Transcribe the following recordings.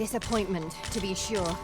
disappointment, to be sure.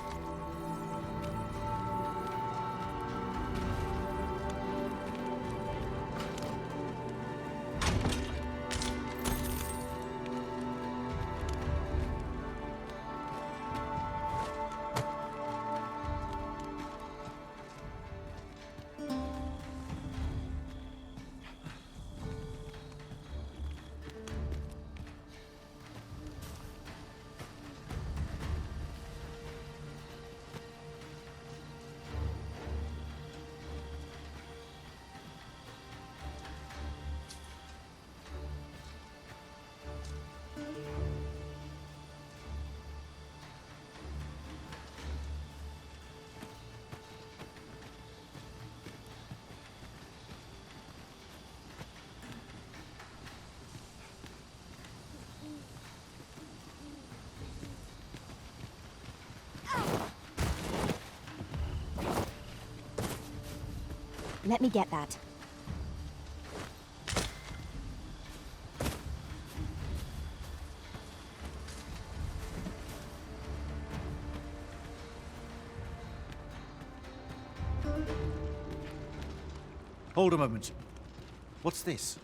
Let me get that. Hold a moment. What's this?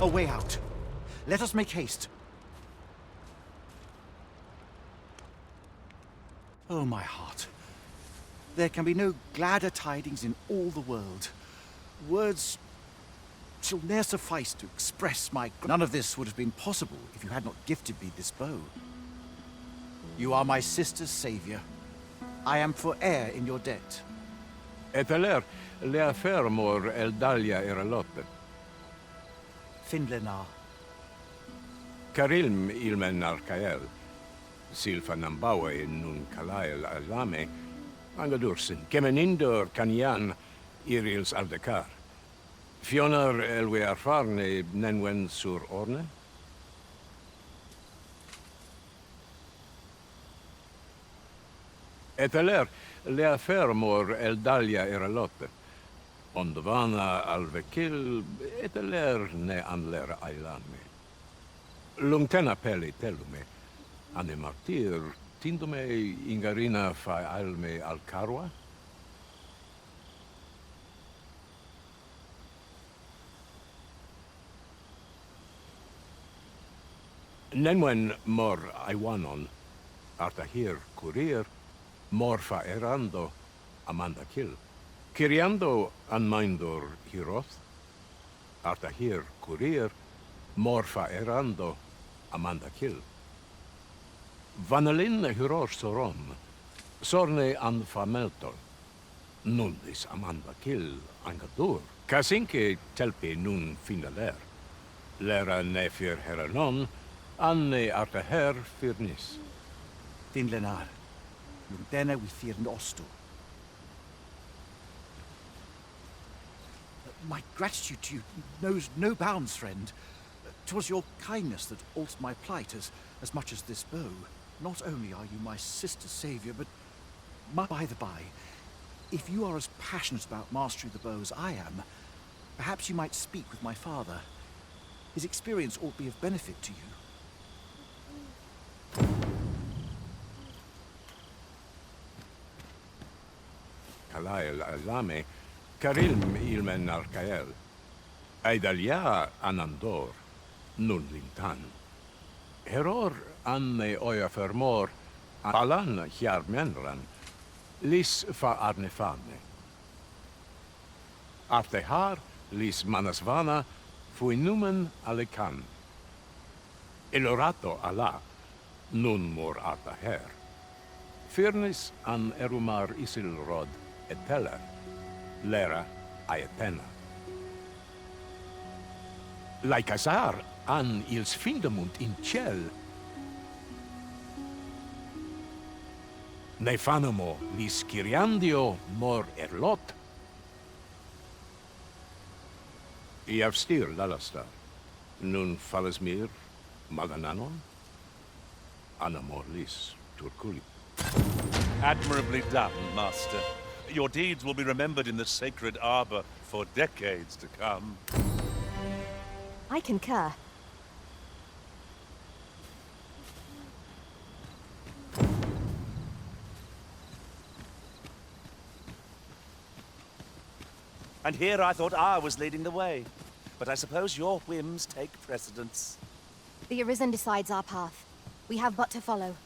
A way out. Let us make haste. Oh, my heart. There can be no gladder tidings in all the world. Words shall ne'er suffice to express my... None of this would have been possible if you had not gifted me this bow. You are my sister's savior. I am for e'er in your debt. Eteler, lea fermor el dalia eralotte. Finlenar. Karilm ilmen arkael. Silfa nambawe nun kalael alame. Angadursin, kemenindor kanian irils aldekar. Fionar elwe arfarne nenwen sur orne? Eteler, lea fermor el dalia eralotte. Ondovana alvekil, eteler ne anler ailame. Lungtena peli telume, ane martir, tindume ingarina fa alme alcarwa? Nenwen mor aiwanon, artahir kurir, mor fa erando, amanda kil. Kiriando anmaindor hiroth, artahir kurir, mor fa erando, amanda kil. Vanelin hyror soron, sorne an fameltol, nundis amanda kil angadur. Kasinke telpi nun finaler, lera nefir heranon, anne artaher firnis. Finlenar. Lundena we fear osto. My gratitude to you knows no bounds, friend. 'Twas your kindness that altered my plight as much as this bow. Not only are you my sister's savior, but by the by, if you are as passionate about mastery of the bow as I am, perhaps you might speak with my father. His experience ought to be of benefit to you. Kalael alame, karilm ilmen arkael. Aidalia anandor, nun lintan. Heror anne oja fermor, alan hjarmenran, lis fa arnefane. Artehar lis manasvana, fuinumen alekan. Elorato ala, nun mor artaher. Firnis an erumar isilrod eteler, lera aetena. Laikasar an ils findemunt in ciel. Nefanamo lis Kyriandio mor erlot. Iavstir lalastar, nun falesmir magananon, anamor lis turculi. Admirably done, Master. Your deeds will be remembered in the sacred arbor for decades to come. I concur. And here I thought I was leading the way. But I suppose your whims take precedence. The Arisen decides our path. We have but to follow.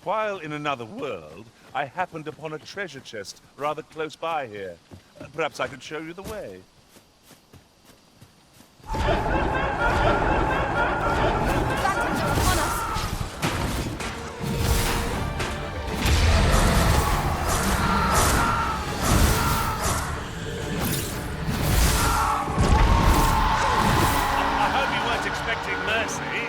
While in another world, I happened upon a treasure chest rather close by here. Perhaps I could show you the way. Phantoms are upon us! I hope you weren't expecting mercy.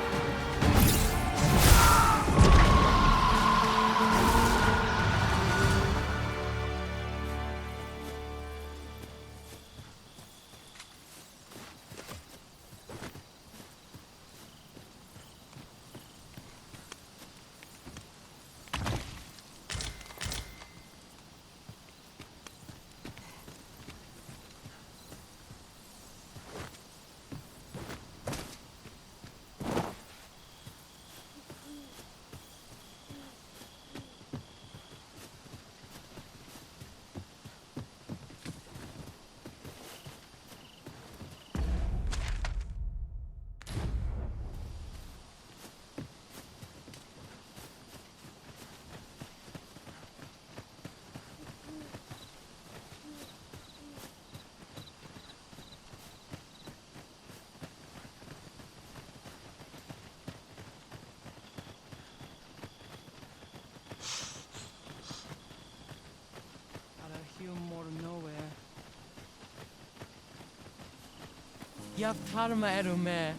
Jag tarmar är med.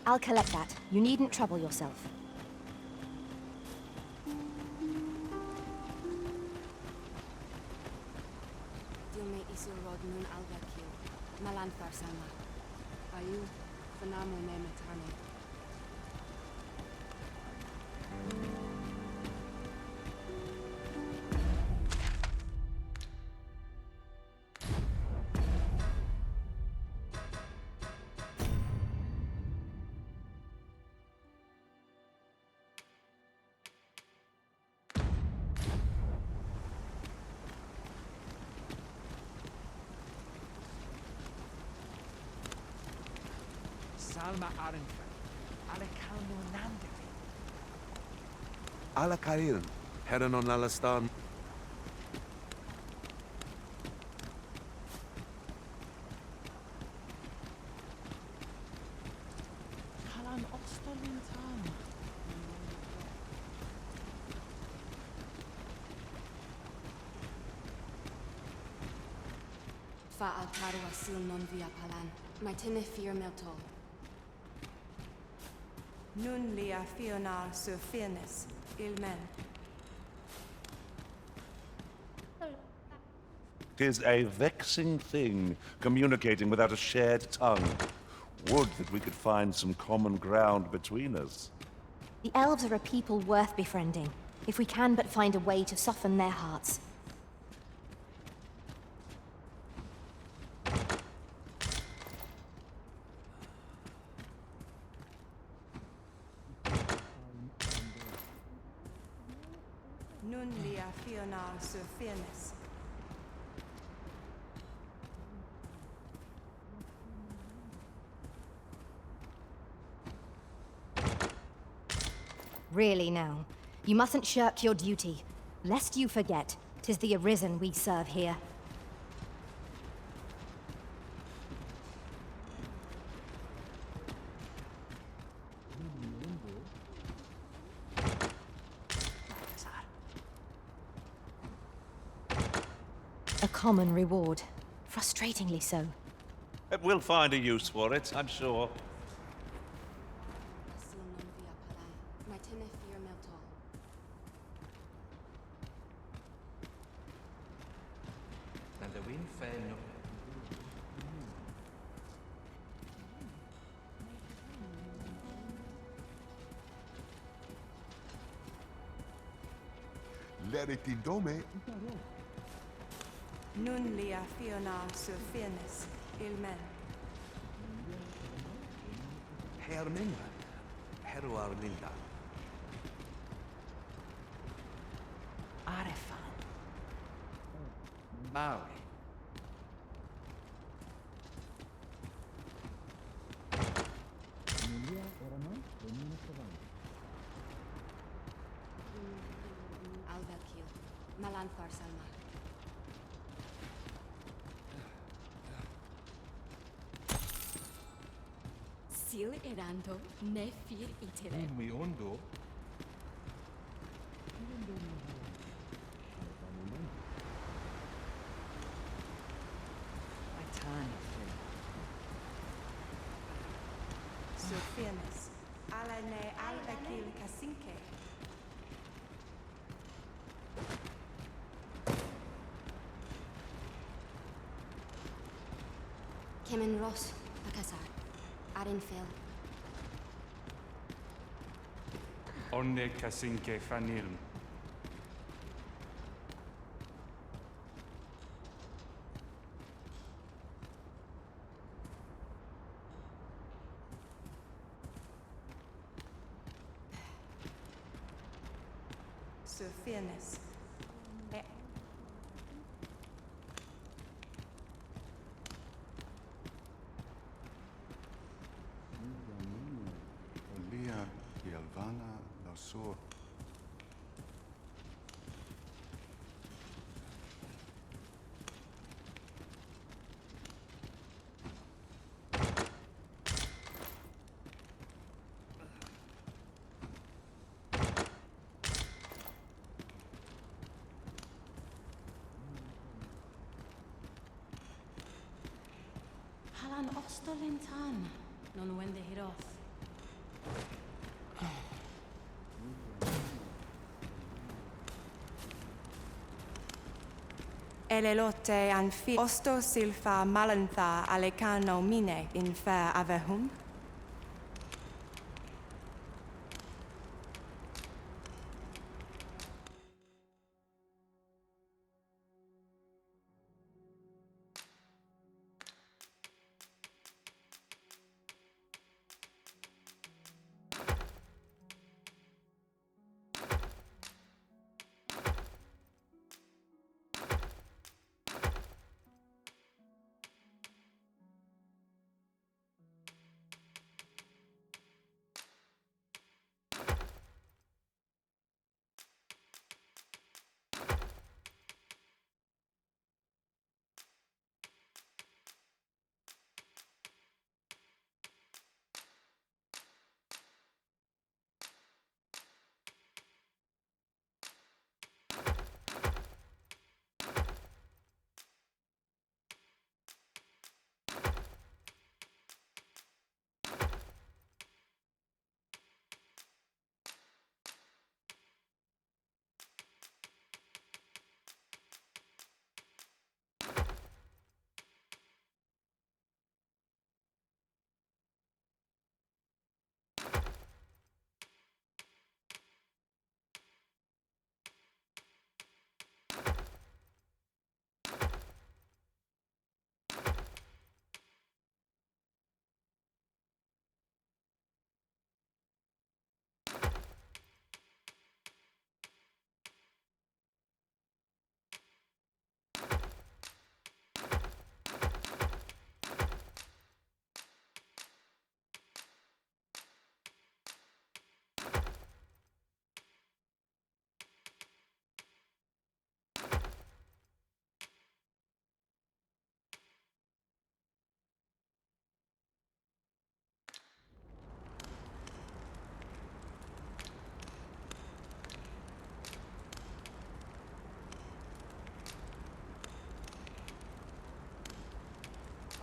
I'll collect that. You needn't trouble yourself. Dilme isurod nun albakil, malanthar sama. Ayu, fanamu ne metane. Salma Arisen. Alle kan nog namnet. Alla Kariren, herren on alla stan. Kalan Ostolin Tam. Fa altarua sil non via palan. Maitine fear meltol. Nun lia fionar sur firnes, ilmen. 'Tis a vexing thing, communicating without a shared tongue. Would that we could find some common ground between us. The elves are a people worth befriending, if we can but find a way to soften their hearts. fionar sur fairness. Really now, you mustn't shirk your duty. Lest you forget, 'tis the Arisen we serve here. A common reward. Frustratingly so. We'll find a use for it, I'm sure. Asil non via palan. My tinne fear meltol. And the wind fell no. Let it in dome. Nun lia fionar sur fairness. Ilmen. Herminga. Heruar linda. Arefan. Maui. Alvelkil. Malanthar salma. Sil erando ne fir itile. Mi ondo. My tiny friend. Sur fairness. Ala ne alvekil kasinke. Kemen Ross. Akasar. Arin fel. Onne kasinke fanilm. Sur fairness. Olia Yelvana Lasur. Halan ostolintan. Non wende hiroth. Elelote an fi osto silfa malantha alecano mine in fair avehum.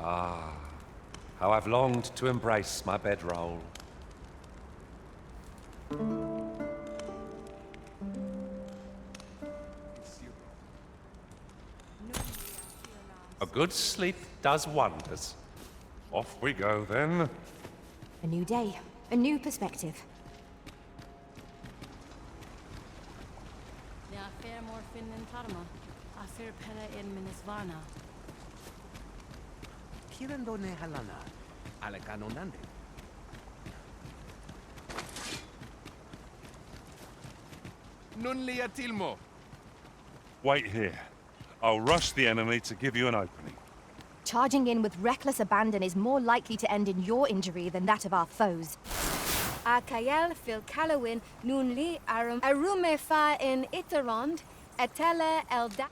Ah, how I've longed to embrace my bedroll. A good sleep does wonders. Off we go, then. A new day, a new perspective. Ja fair more fin than Tarma. A fair pella in Minisvarna. Kirando ne halana. Alekano nande. Nun lia tilmo. Wait here. I'll rush the enemy to give you an opening. Charging in with reckless abandon is more likely to end in your injury than that of our foes. A Kayel fil Kalawin nun li arume fa in Itarond etele el da.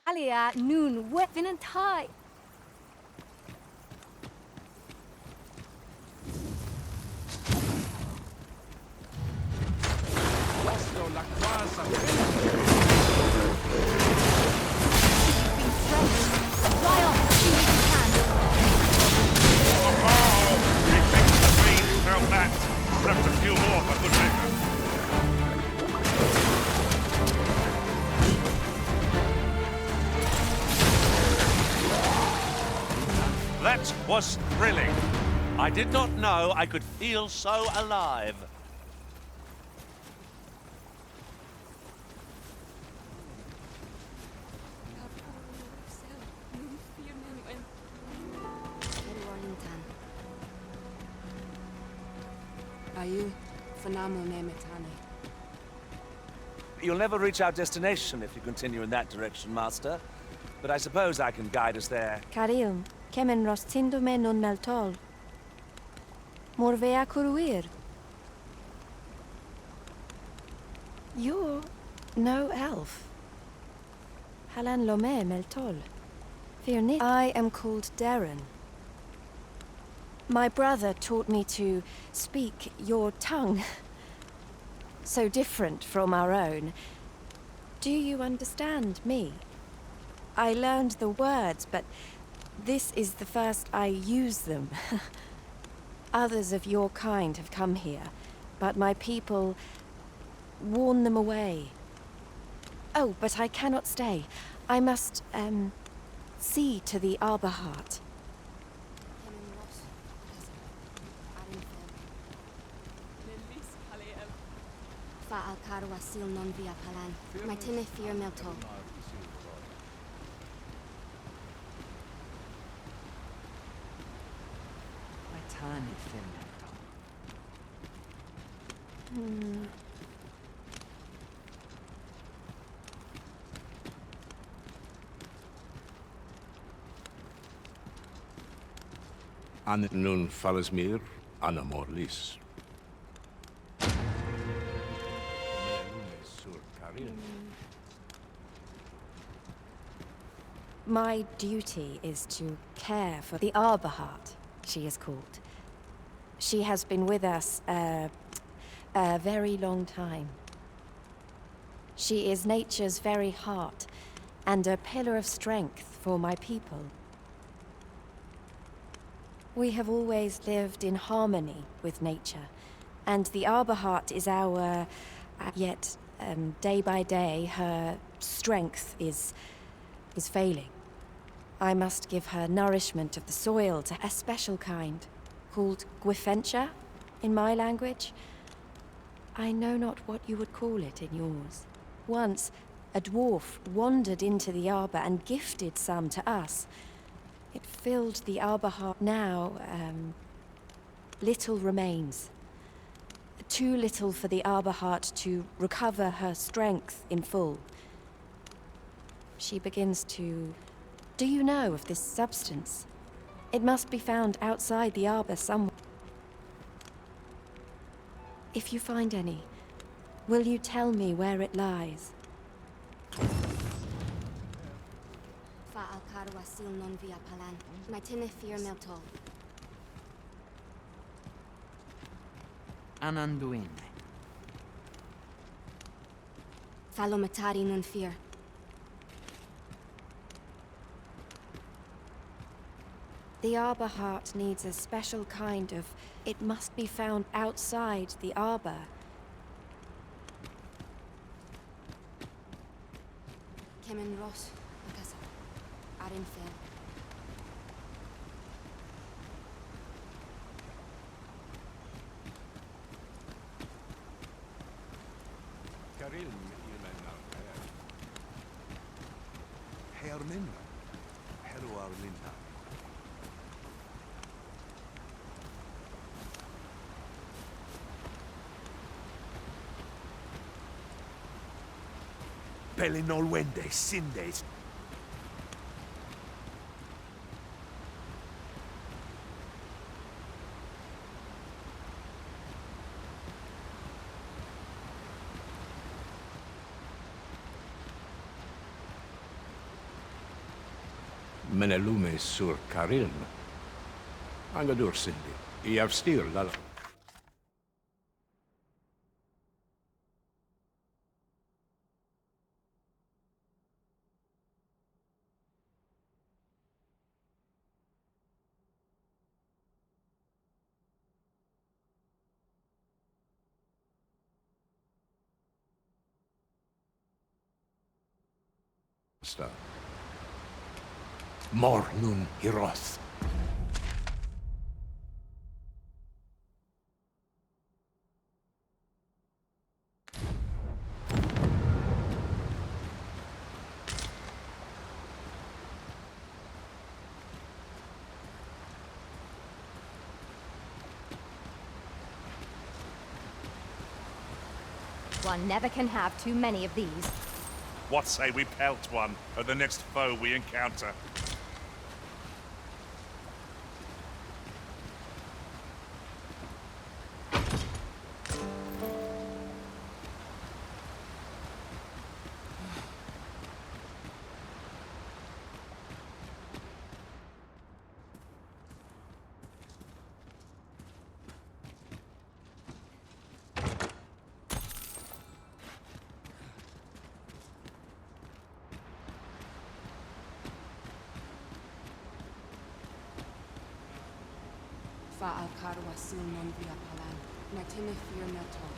Alia nun wefin and tie. Guasto la casa. Fly off as soon as you can. We think the fiend felt that. Perhaps a few more for good measure. That was thrilling. I did not know I could feel so alive. Ayu, Fanamo ne metane. You'll never reach our destination if you continue in that direction, Master. But I suppose I can guide us there. Carilm, kemen rostindo me non meltol. Morvea curuir. You're no elf. Halan lome meltol. Fear ni. I am called Darren. My brother taught me to speak your tongue. So different from our own. Do you understand me? I learned the words, but this is the first I use them. Others of your kind have come here, but my people warn them away. Oh, but I cannot stay. I must, see to the Arbor Heart. Fa al carwa sil non via palan. My tine fear melto. My tiny fin. An nun falles mir an amorlis. My duty is to care for the Arbor Heart, she is called. She has been with us a very long time. She is nature's very heart, and a pillar of strength for my people. We have always lived in harmony with nature, and the Arbor Heart is our... yet, day by day, her strength is failing. I must give her nourishment of the soil to a special kind, called Gwifentia in my language. I know not what you would call it in yours. Once, a dwarf wandered into the arbor and gifted some to us. It filled the Arbor Heart. Now, little remains. Too little for the Arbor Heart to recover her strength in full. She begins to... Do you know of this substance? It must be found outside the arbor somewhere. If you find any, will you tell me where it lies? Fa al carwa sil non via palan. My tine fear melto. Ananduin. Falomatari nun fear. The Arbor Heart needs a special kind of... It must be found outside the Arbor. Kemen Ross, Makasa. Arin Fel. Karilm ilmennar här. Herminna. Heruar linna. Pelinolwende sindes. Menelume sur Karilm. Angadur Cindy. I av stil, lala. Mornun Hiroth. One never can have too many of these. What say we pelt one at the next foe we encounter? Fa'al karwasil non via palan. Natime fear metal.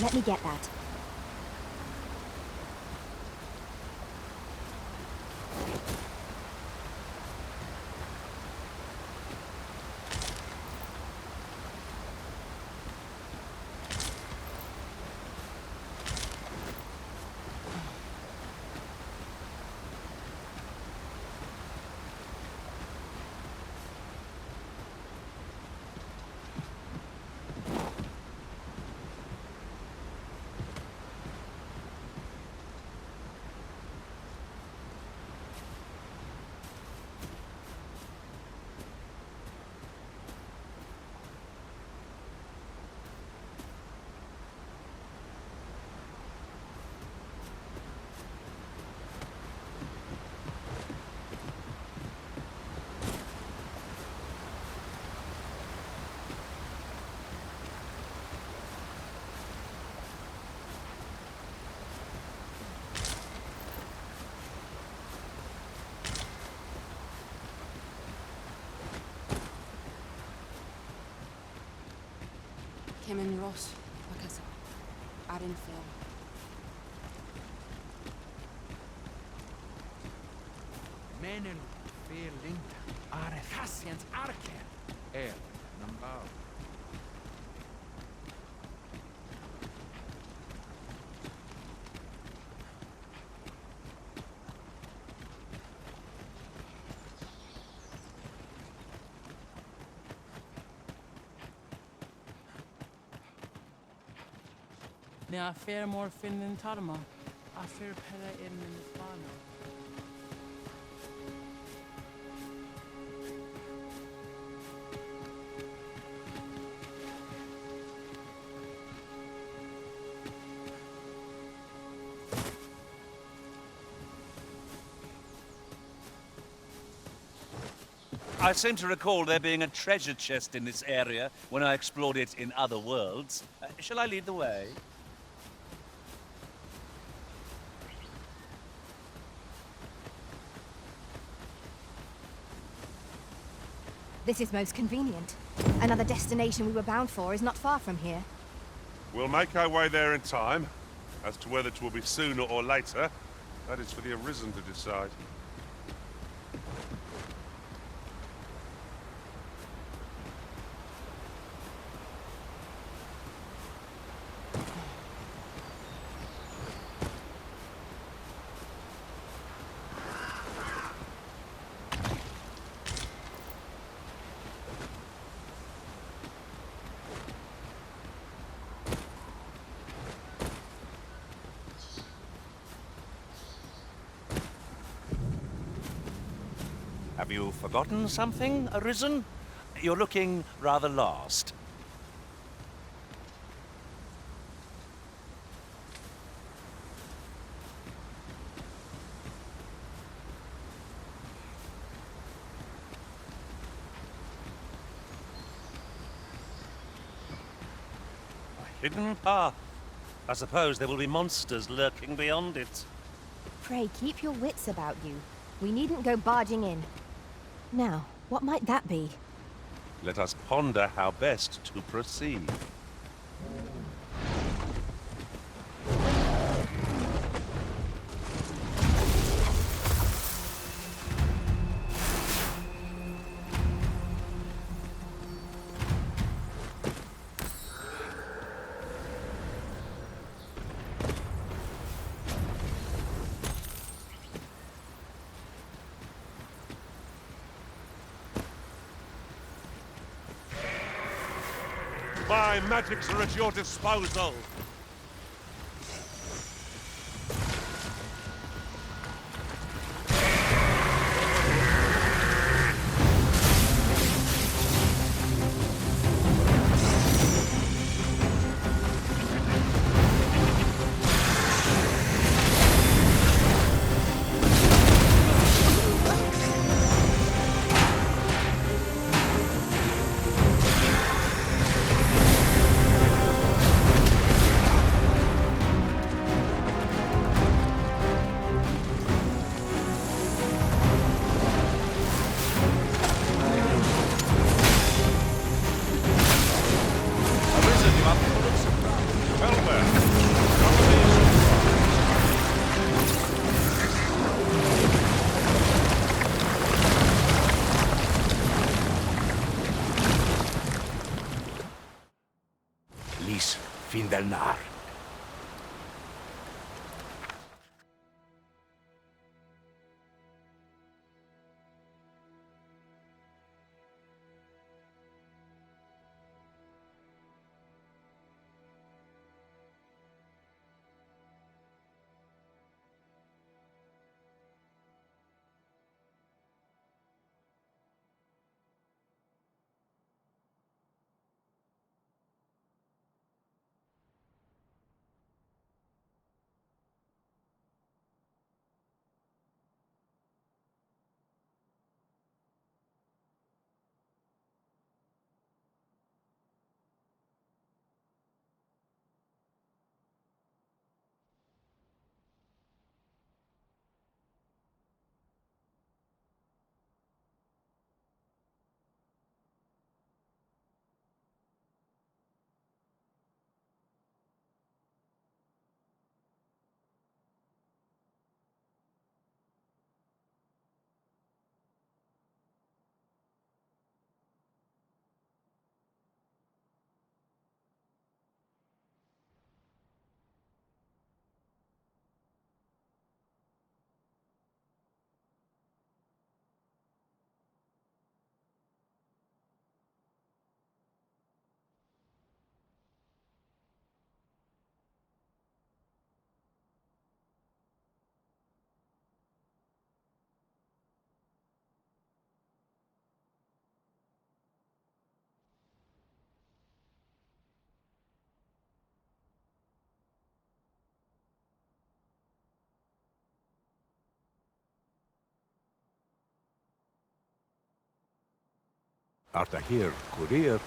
Let me get that. Kemen Ross, Makasa. Arin Fel. Menen fear linta. Are Cassians arke. Nambao. Ne affär mor finnen tarma. Affär pella in min fano. I seem to recall there being a treasure chest in this area when I explored it in other worlds. Shall I lead the way? This is most convenient. Another destination we were bound for is not far from here. We'll make our way there in time. As to whether it will be sooner or later, that is for the Arisen to decide. Have you forgotten something, Arisen? You're looking rather lost. A hidden path. I suppose there will be monsters lurking beyond it. Pray, keep your wits about you. We needn't go barging in. Now, what might that be? Let us ponder how best to proceed. My magics are at your disposal. Lis fin del nar. Art a here courier?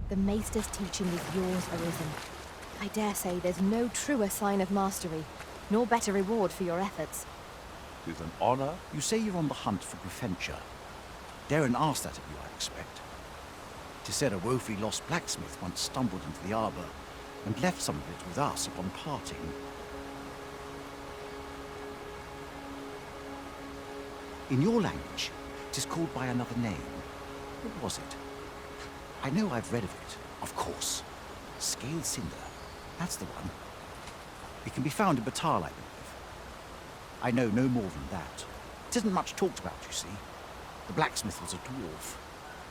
The Maester's teaching is yours, Arisen. I dare say there's no truer sign of mastery, nor better reward for your efforts. It is an honor. You say you're on the hunt for Grafentia. Darren asked that of you, I expect. 'Tis said a woefully lost blacksmith once stumbled into the arbor and left some of it with us upon parting. In your language, 'tis called by another name. What was it? I know I've read of it, of course. Scaled cinder. That's the one. It can be found in Batal, I believe. I know no more than that. It isn't much talked about, you see. The blacksmith was a dwarf,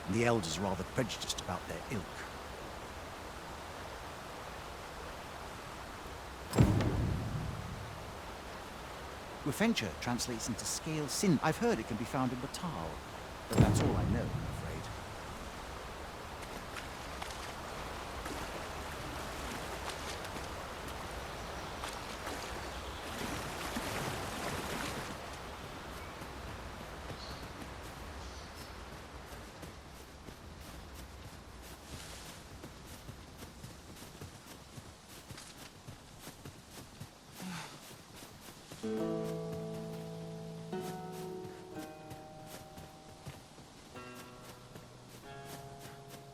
and the elders are rather prejudiced about their ilk. Grafentia translates into scaled cinder. I've heard it can be found in Batal, but that's all I know, I'm afraid.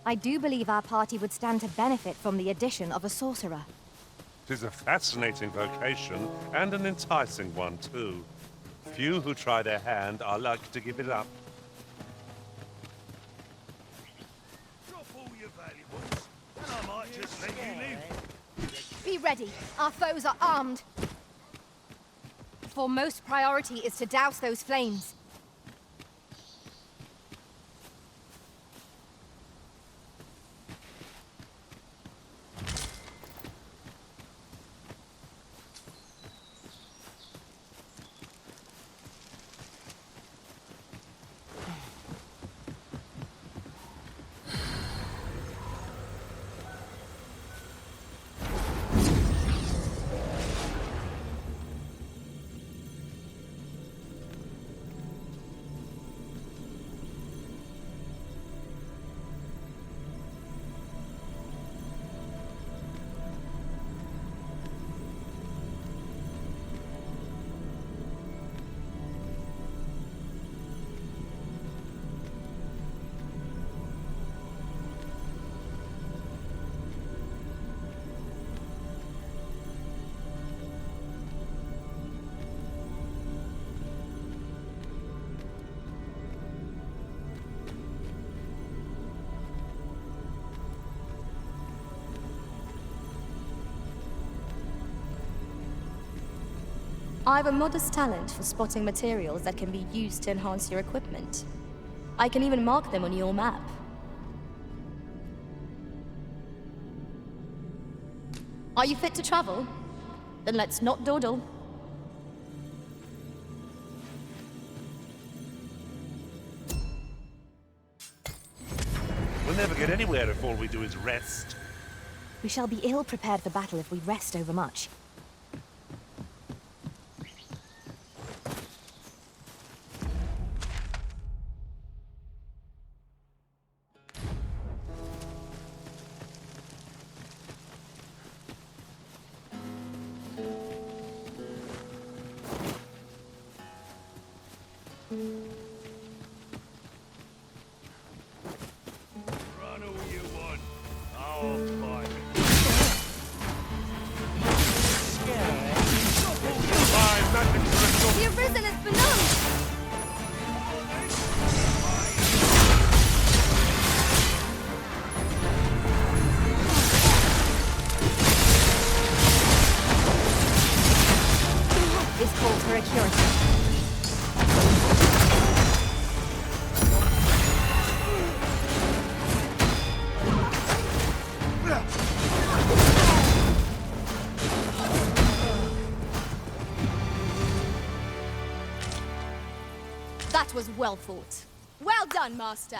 I do believe our party would stand to benefit from the addition of a sorcerer. 'Tis a fascinating vocation, and an enticing one, too. Few who try their hand are like to give it up. Drop all your valuables, and I might just let you live. Be ready. Our foes are armed. Foremost priority is to douse those flames. I have a modest talent for spotting materials that can be used to enhance your equipment. I can even mark them on your map. Are you fit to travel? Then let's not dawdle. We'll never get anywhere if all we do is rest. We shall be ill prepared for battle if we rest overmuch. Run all you want. I'll fight. The Arisen is benumbed! That was well fought. Well done, Master.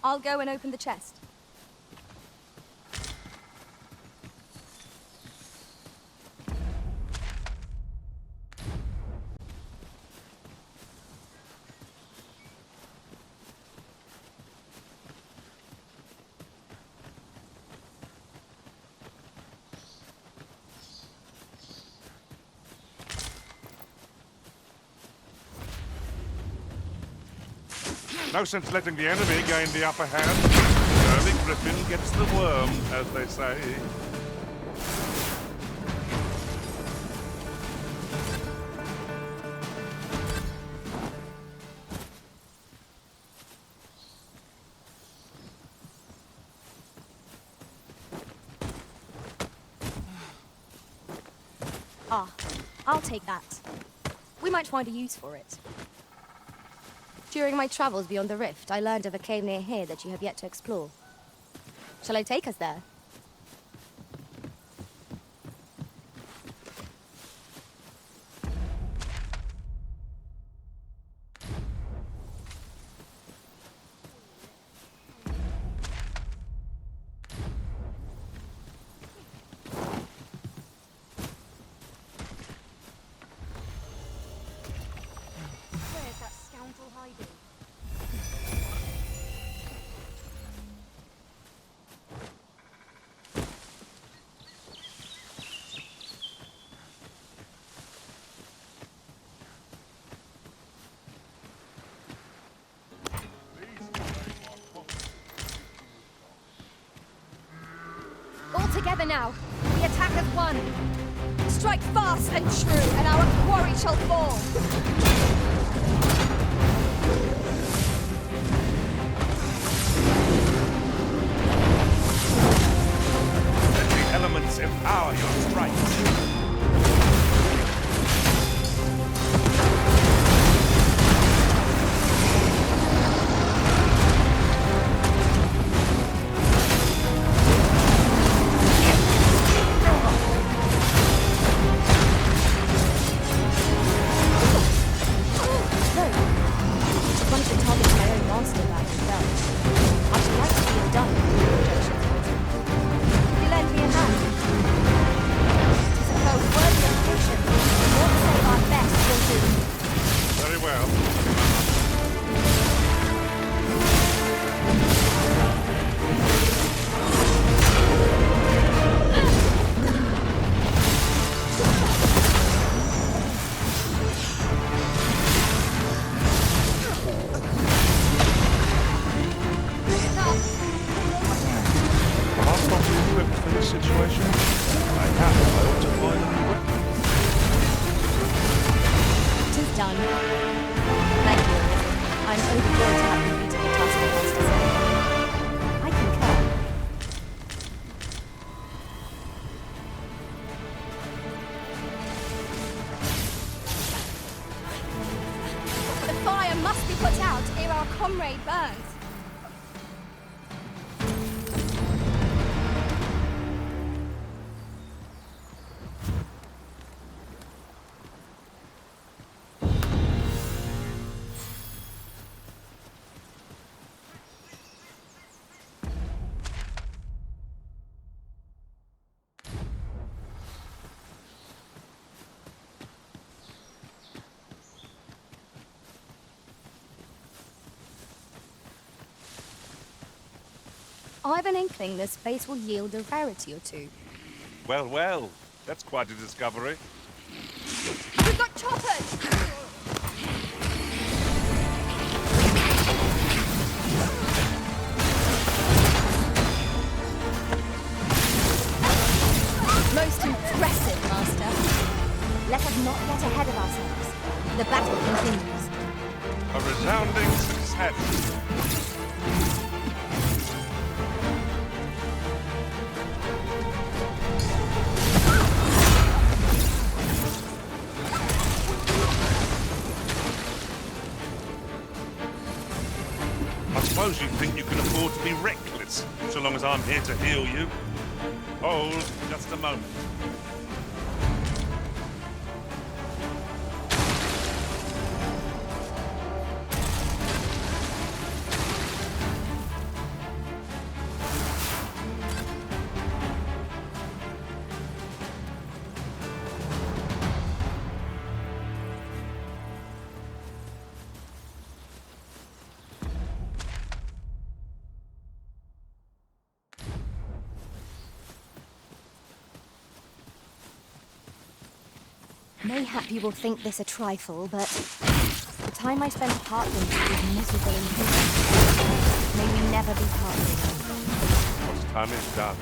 I'll go and open the chest. No sense letting the enemy gain the upper hand. Early Griffin gets the worm, as they say. Ah, I'll take that. We might find a use for it. During my travels beyond the rift, I learned of a cave near here that you have yet to explore. Shall I take us there? Where's that scoundrel hiding? All together now. The attack has won. Strike fast and true, and our quarry shall fall. Let the elements empower your strikes. One of the targets my own master bag as well. I should like to see it done. Will you lend me a hand? Tis a foe worthy of caution. Won't say our best will do. Very well. Am I not equipped for this situation? I ought to find a new weapon. Tis done. Thank you. I'm overjoyed to have completed the task of master servant. I concur. The fire must be put out ere our comrade burns. I've an inkling this space will yield a rarity or two. Well, well. That's quite a discovery. We've got choppers! Most impressive, Master. Let us not get ahead of ourselves. The battle continues. A resounding success. suppose you think you can afford to be reckless, so long as I'm here to heal you. Hold just a moment. Mayhap you will think this a trifle, but the time I spent Heartland was miserable in prison. May we never be parted. What's time is done.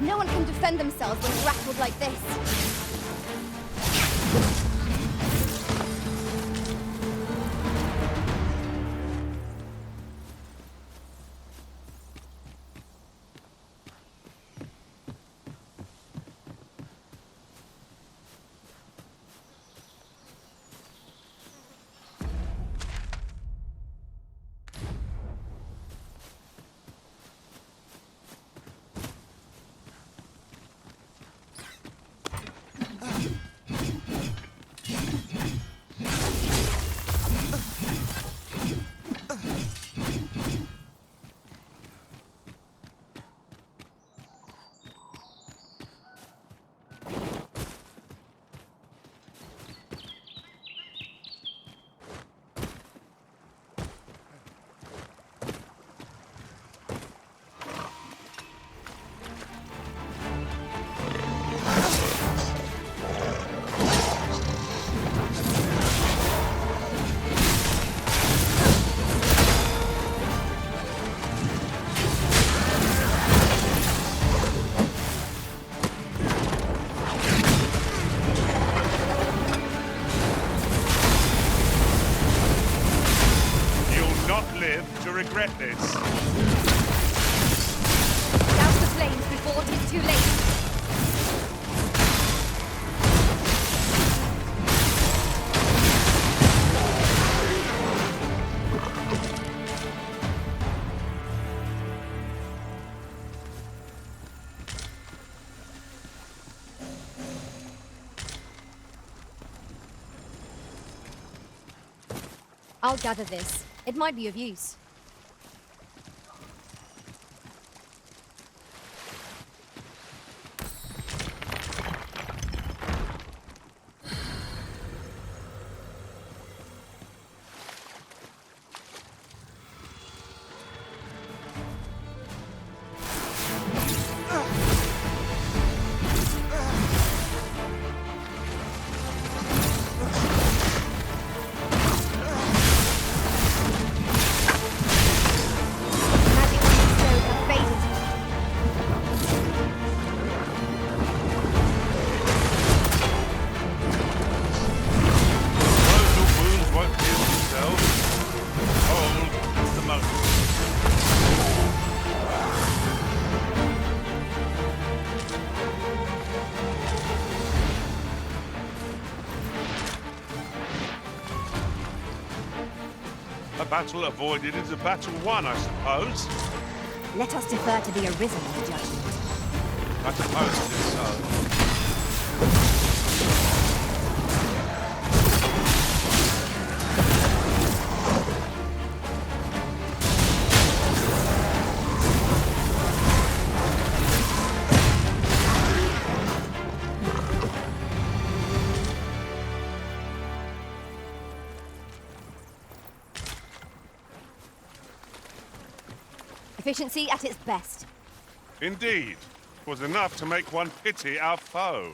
No one can defend themselves when grappled like this. To regret this. Douse the flames before it is too late. I'll gather this. It might be of use. A battle avoided is a battle won, I suppose. Let us defer to the Arisen's judgment. I suppose it is so. Efficiency at its best. Indeed. It was enough to make one pity our foe.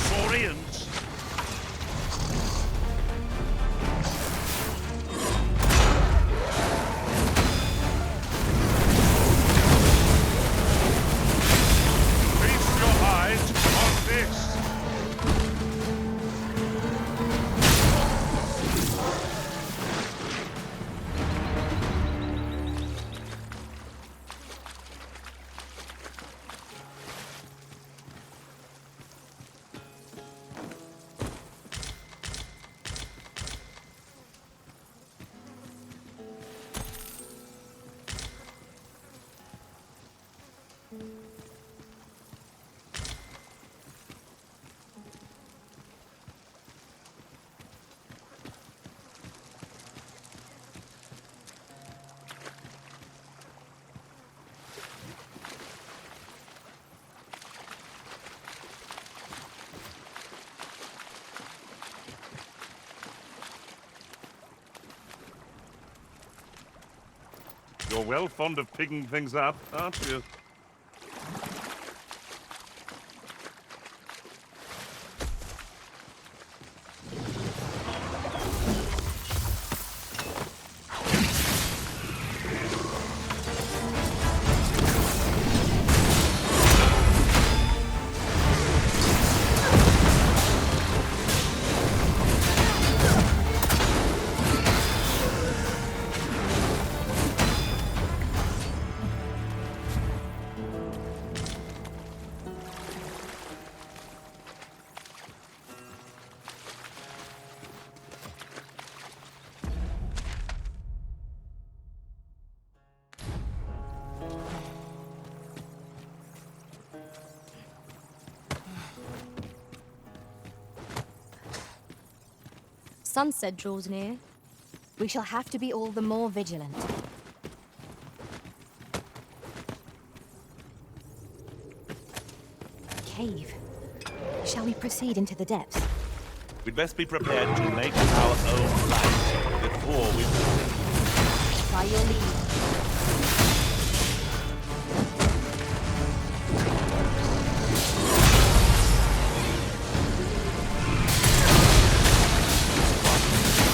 Saurians! You're well fond of picking things up, aren't you? Sunset draws near. We shall have to be all the more vigilant. Cave. Shall we proceed into the depths? We'd best be prepared to make our own light before we proceed. By your lead.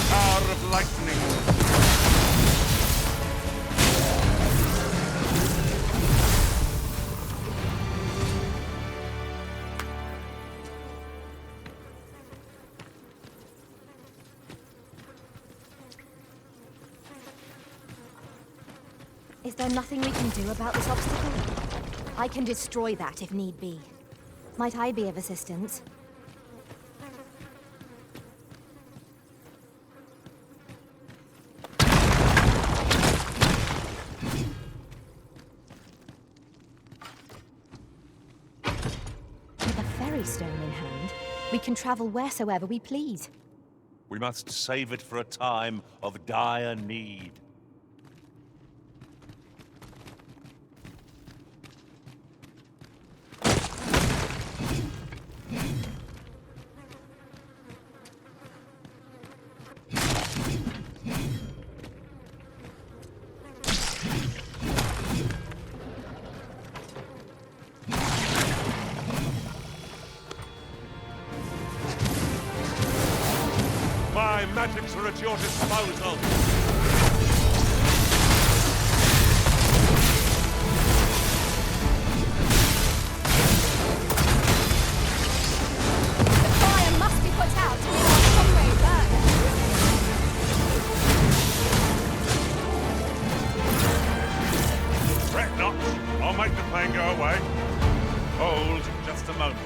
Power of lightning. Is there nothing we can do about this obstacle? I can destroy that if need be. Might I be of assistance? With a ferry stone in hand, we can travel wheresoever we please. We must save it for a time of dire need. My magics are at your disposal. The fire must be put out to make our comrade burn. Fret not. I'll make the pain go away. Hold just a moment.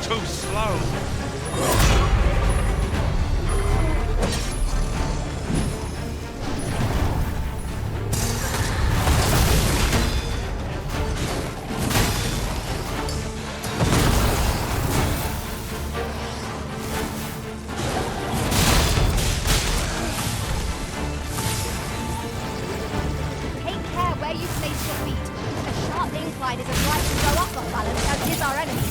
Too slow. Take care where you place your feet. A sharp incline is as right to go off our balance as is our enemy.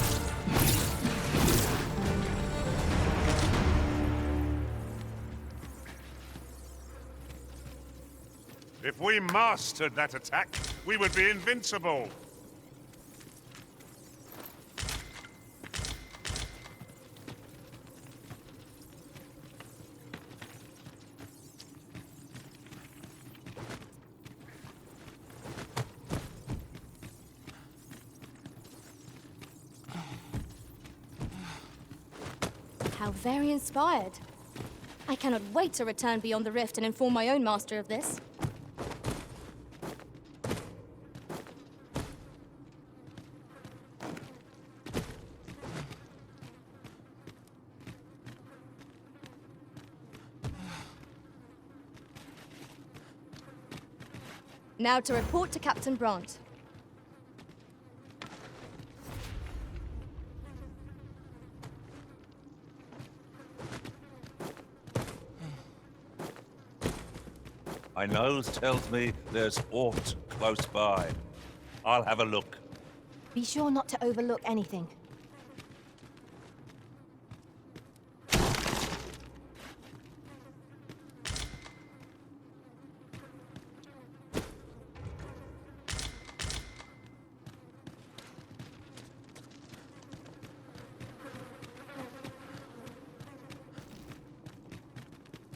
If we mastered that attack, we would be invincible. How very inspired. I cannot wait to return beyond the rift and inform my own master of this. Now to report to Captain Brant. My nose tells me there's aught close by. I'll have a look. Be sure not to overlook anything.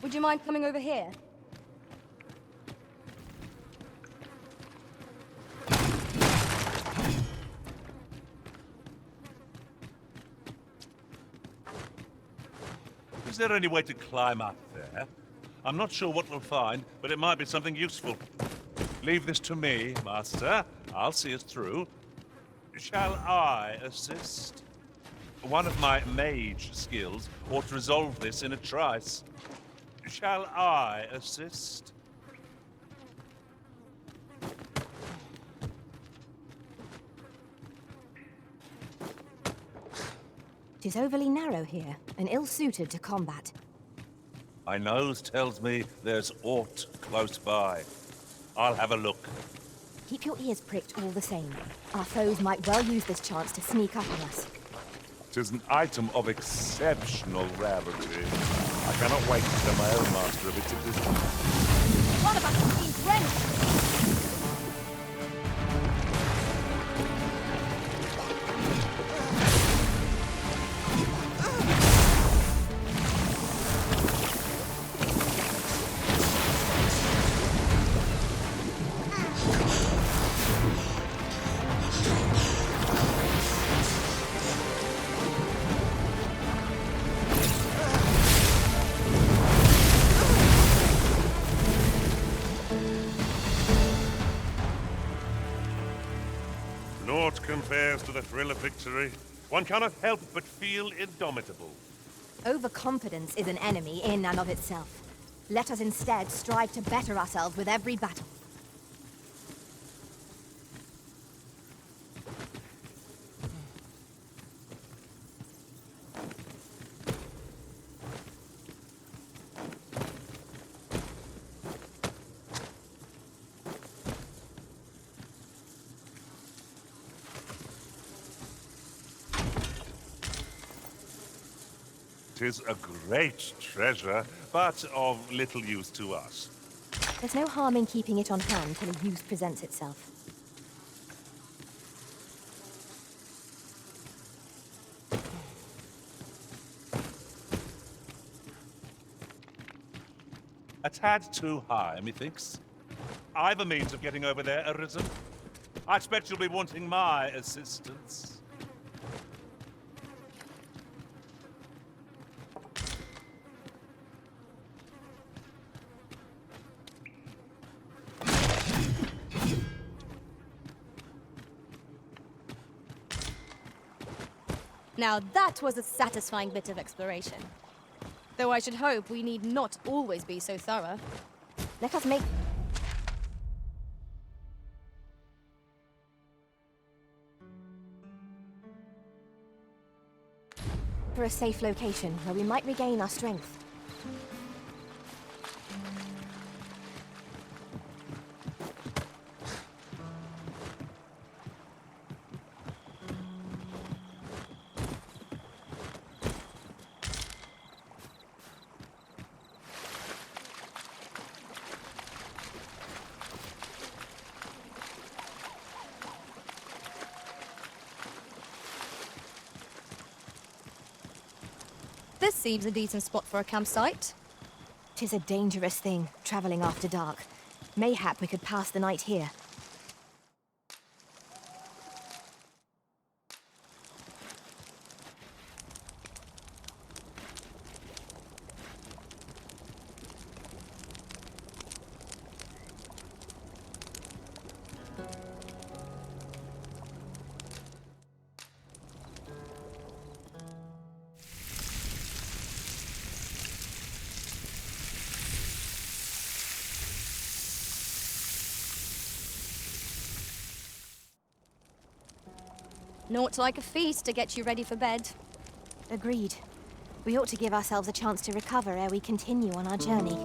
Would you mind coming over here? Is there any way to climb up there? I'm not sure what we'll find, but it might be something useful. Leave this to me, Master. I'll see us through. Shall I assist? One of my mage skills ought to resolve this in a trice. Shall I assist? 'Tis overly narrow here, and ill-suited to combat. My nose tells me there's aught close by. I'll have a look. Keep your ears pricked all the same. Our foes might well use this chance to sneak up on us. 'Tis an item of exceptional rarity. I cannot wait to tell my own master of its existence. One of us is being drenched! Naught compares to the thrill of victory. One cannot help but feel indomitable. Overconfidence is an enemy in and of itself. Let us instead strive to better ourselves with every battle. Tis a great treasure, but of little use to us. There's no harm in keeping it on hand till a use presents itself. A tad too high, methinks. I've a means of getting over there, Arisen. I expect you'll be wanting my assistance. Now that was a satisfying bit of exploration. Though I should hope we need not always be so thorough. Let us make... for a safe location where we might regain our strength. This seems a decent spot for a campsite. 'Tis a dangerous thing, traveling after dark. Mayhap we could pass the night here. Naught like a feast to get you ready for bed. Agreed. We ought to give ourselves a chance to recover ere we continue on our journey.